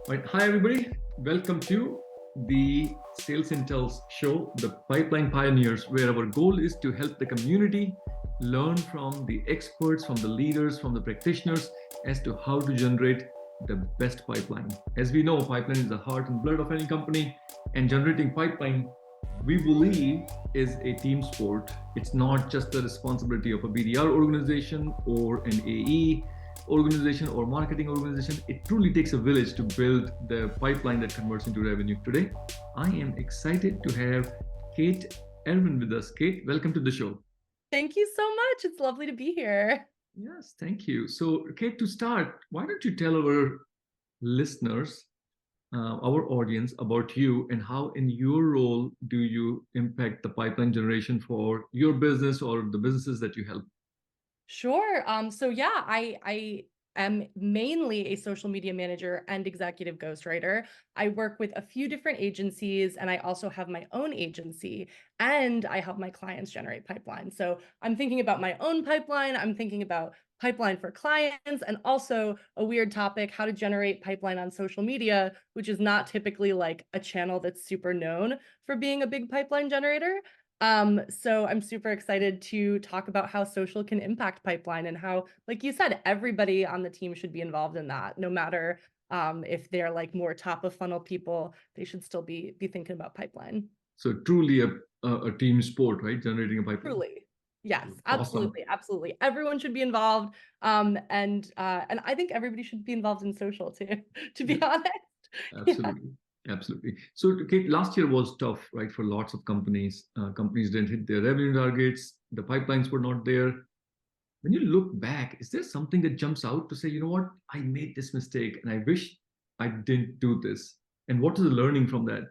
All right. Hi, everybody. Welcome to the SalesIntel's show, The Pipeline Pioneers, where our goal is to help the community learn from the experts, from the leaders, from the practitioners as to how to generate the best pipeline. As we know, pipeline is the heart and blood of any company, and generating pipeline, we believe, is a team sport. It's not just the responsibility of a BDR organization or an AE organization or marketing organization. It truly takes a village to build the pipeline that converts into revenue. Today, I am excited to have Kate Erwin with us. Kate, welcome to the show. Thank you so much. It's lovely to be here. Yes, thank you. So, Kate, to start, why don't you tell our listeners, our audience, about you and how, in your role, do you impact the pipeline generation for your business or the businesses that you help? Sure. So yeah, I am mainly a social media manager and executive ghostwriter. I work with a few different agencies, and I also have my own agency, and I help my clients generate pipeline. So I'm thinking about my own pipeline. I'm thinking about pipeline for clients, and also a weird topic, how to generate pipeline on social media, which is not typically like a channel that's super known for being a big pipeline generator. So I'm super excited to talk about how social can impact pipeline and how, like you said, everybody on the team should be involved in that, no matter if they're like more top of funnel people, they should still be thinking about pipeline. So, truly a team sport, right? Generating a pipeline. Truly. Yes, Awesome. absolutely, absolutely. Everyone should be involved. And I think everybody should be involved in social too, to Yeah. be honest. Yeah. Absolutely. Absolutely. So, Kate, last year was tough, right, for lots of companies. Companies didn't hit their revenue targets. The pipelines were not there. When you look back, is there something that jumps out to say, you know what, I made this mistake and I wish I didn't do this? And what is the learning from that?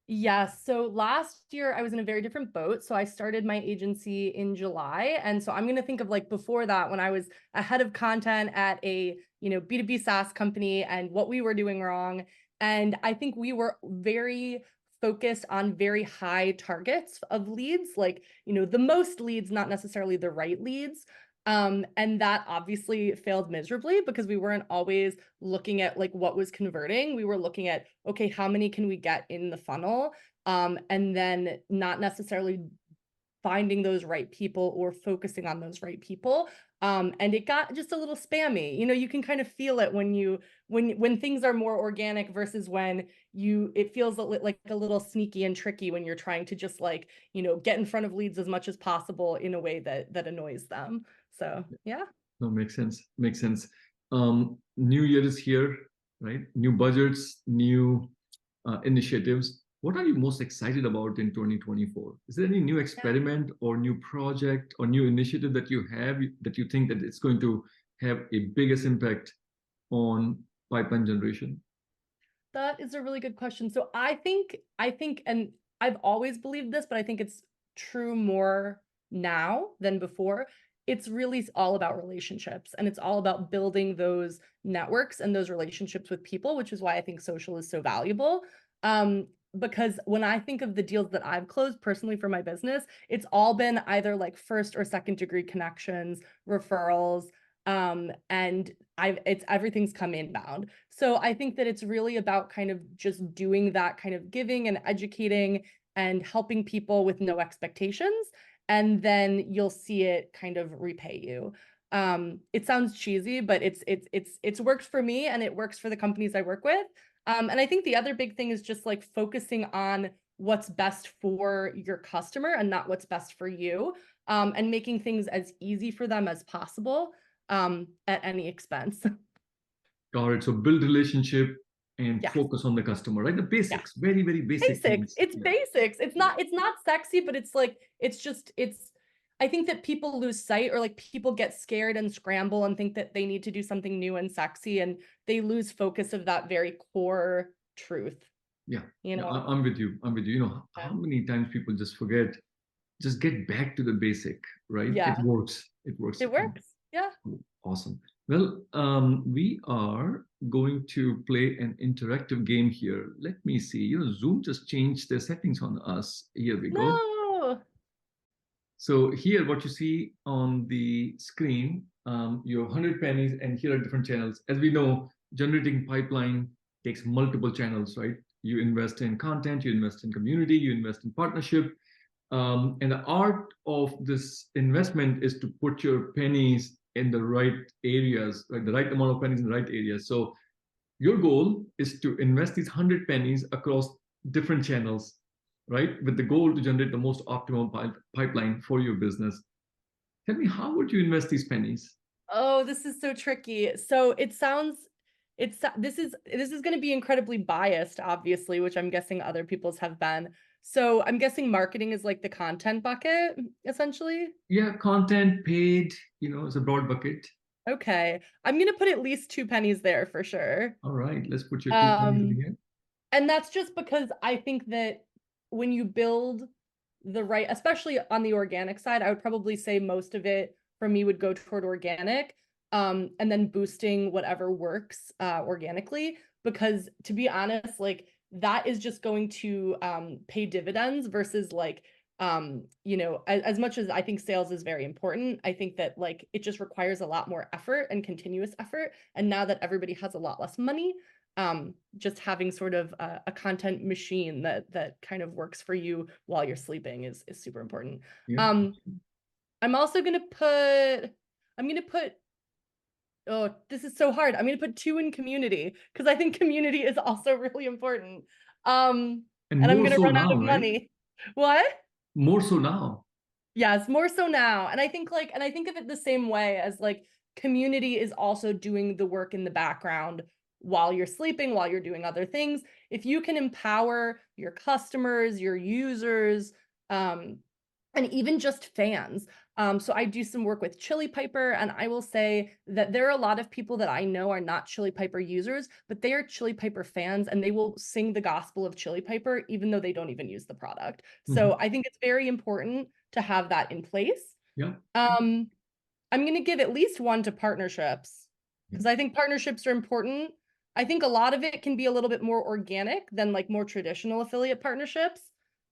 Yes. So last year I was in a very different boat. So I started my agency in July. And so I'm going to think of like before that when I was a head of content at a, B2B SaaS company and what we were doing wrong. And I think we were very focused on very high targets of leads, like, the most leads, not necessarily the right leads. And that obviously failed miserably because we weren't always looking at like what was converting. We were looking at, okay, how many can we get in the funnel? And then not necessarily finding those right people or focusing on those right people. And it got just a little spammy. You can kind of feel it when things are more organic versus when it feels like a little sneaky and tricky when you're trying to just like, get in front of leads as much as possible in a way that annoys them. So yeah. No, makes sense. Makes sense. New year is here, right? New budgets, new initiatives. What are you most excited about in 2024? Is there any new experiment or new project or new initiative that you have that you think that it's going to have a biggest impact on pipeline generation? That is a really good question. So I think, and I've always believed this, but I think it's true more now than before. It's really all about relationships, and it's all about building those networks and those relationships with people, which is why I think social is so valuable. Because when I think of the deals that I've closed personally for my business, it's all been either like first or second degree connections, referrals, and everything's come inbound. So I think that it's really about kind of just doing that kind of giving and educating and helping people with no expectations. And then you'll see it kind of repay you. It sounds cheesy, but it's worked for me and it works for the companies I work with. And I think the other big thing is just like focusing on what's best for your customer and not what's best for you, and making things as easy for them as possible, at any expense. Got it. So build relationship and Yes. focus on the customer, right? The Yeah. basics, very, very basic Basics. things. It's Yeah. basics. It's Yeah. not it's not sexy, but it's like it's I think that people lose sight, or like people get scared and scramble and think that they need to do something new and sexy, and they lose focus of that very core truth, Yeah. you Yeah. know. I'm with you. I'm with you. You know, Yeah. how many times people just forget, just get back to the basic, right? It Yeah. works. It works. It works. Yeah. Awesome. Well, we are going to play an interactive game here. Let me see. You know, Zoom just changed their settings on us. Here we go. No. So here, what you see on the screen, you have 100 pennies, and here are different channels. As we know, generating pipeline takes multiple channels, right? You invest in content, you invest in community, you invest in partnership. And the art of this investment is to put your pennies in the right areas, like the right amount of pennies in the right areas. So your goal is to invest these 100 pennies across different channels, right? With the goal to generate the most optimum pipeline for your business. Tell me, how would you invest these pennies? Oh, this is so tricky. So it sounds this is going to be incredibly biased, obviously, which I'm guessing other people's have been. So I'm guessing marketing is like the content bucket, essentially. Yeah, content, paid, it's a broad bucket. Okay. I'm going to put at least 2 pennies there for sure. All right, let's put your 2 pennies over Um, here. and that's just because I think that when you build the right, especially on the organic side, I would probably say most of it for me would go toward organic, and then boosting whatever works organically. Because to be honest, like that is just going to pay dividends versus like as much as I think sales is very important, I think that like it just requires a lot more effort and continuous effort. And now that everybody has a lot less money, just having sort of a content machine that kind of works for you while you're sleeping is super important. Yeah. I'm also gonna put oh, this is so hard. I'm gonna put 2 in community because I think community is also really important. And And I'm more gonna so run out now, of right? money. What? More so now. Yes, more so now. And I think and I think of it the same way as like community is also doing the work in the background while you're sleeping, while you're doing other things. If you can empower your customers, your users, um, and even just fans. So I do some work with Chili Piper, and I will say that there are a lot of people that I know are not Chili Piper users, but they are Chili Piper fans, and they will sing the gospel of Chili Piper even though they don't even use the product. Mhm. So I think it's very important to have that in place. Yeah. Um, I'm going to give at least 1 to partnerships Yeah. because I think partnerships are important. I think a lot of it can be a little bit more organic than like more traditional affiliate partnerships.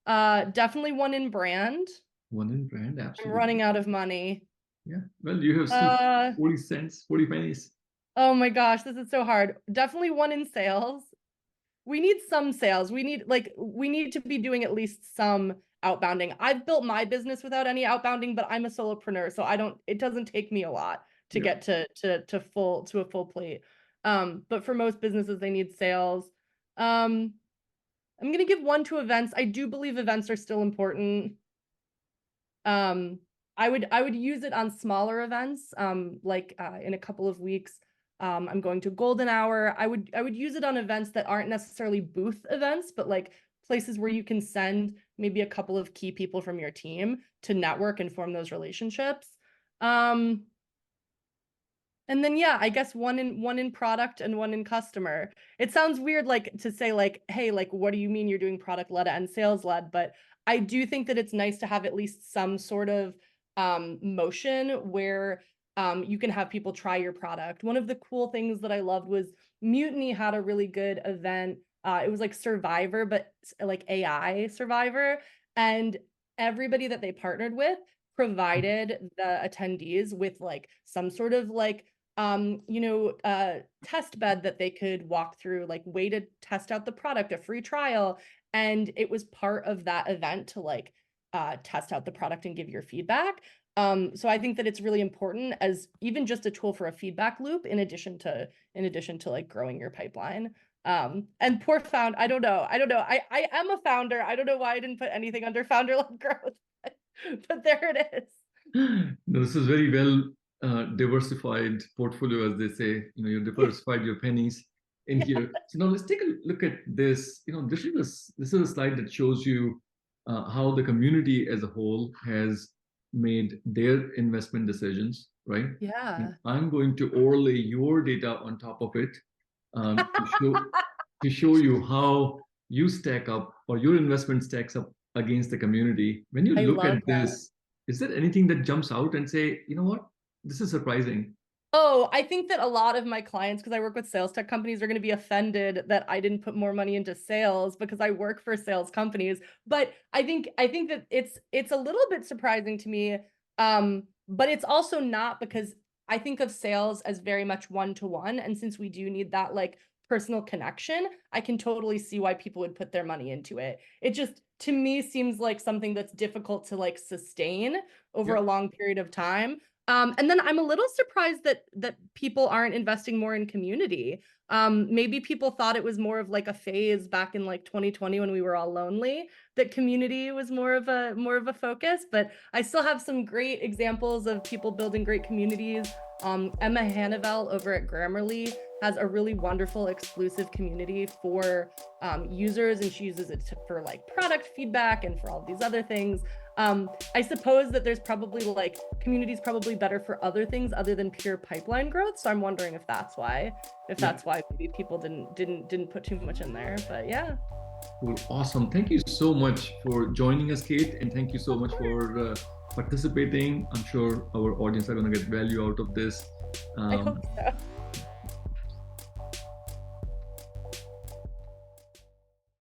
Definitely 1 in brand. One in brand, I'm absolutely. running out of money. Yeah. Well, you have still Uh, 40 cents, 40 pennies. oh my gosh, this is so hard. Definitely 1 in sales. We need some sales. We need to be doing at least some outbounding. I've built my business without any outbounding, but I'm a solopreneur, so it doesn't take me a lot to Yeah. get to a full plate. But for most businesses, they need sales. Um, I'm gonna give 1 to events. I do believe events are still important. Um, I would use it on smaller events, like in a couple of weeks. I'm going to Golden Hour. I would use it on events that aren't necessarily booth events, but like places where you can send maybe a couple of key people from your team to network and form those relationships. Um, and then yeah, I guess 1 in product and 1 in customer. It sounds weird like to say like, hey, like what do you mean you're doing product led and sales led? But I do think that it's nice to have at least some sort of motion where you can have people try your product. One of the cool things that I loved was Mutiny had a really good event. It was like Survivor, but like AI Survivor. And everybody that they partnered with provided the attendees with like some sort of like test bed that they could walk through, like way to test out the product, a free trial. And it was part of that event to like test out the product and give your feedback. So I think that it's really important as even just a tool for a feedback loop in addition to like growing your pipeline. And poor found, I don't know. I am a founder. I don't know why I didn't put anything under founder-led growth, but there it is. No, this is very well diversified portfolio, as they say. You diversified your pennies in Yeah. here. So now let's take a look at this. This is a slide that shows you how the community as a whole has made their investment decisions, right? And Yeah. I'm going to overlay your data on top of it to show you how you stack up or your investment stacks up against the community. When you I look love at that. this, is there anything that jumps out and say, you know what, this is surprising? Oh, I think that a lot of my clients, because I work with sales tech companies, are going to be offended that I didn't put more money into sales because I work for sales companies. But I think that it's a little bit surprising to me. But it's also not because I think of sales as very much one-to-one. And since we do need that like personal connection, I can totally see why people would put their money into it. It just, to me, seems like something that's difficult to like sustain over a long period of time. And then I'm a little surprised that people aren't investing more in community. Maybe people thought it was more of like a phase back in like 2020 when we were all lonely, that community was more of a focus, but I still have some great examples of people building great communities. Emma Hannavale over at Grammarly has a really wonderful exclusive community for users, and she uses it for like product feedback and for all these other things. I suppose that there's probably like communities probably better for other things other than pure pipeline growth. So I'm wondering if that's why maybe people didn't put too much in there. But yeah. Cool. Awesome. Thank you so much for joining us, Kate, and thank you so much for participating. I'm sure our audience are going to get value out of this. I hope so.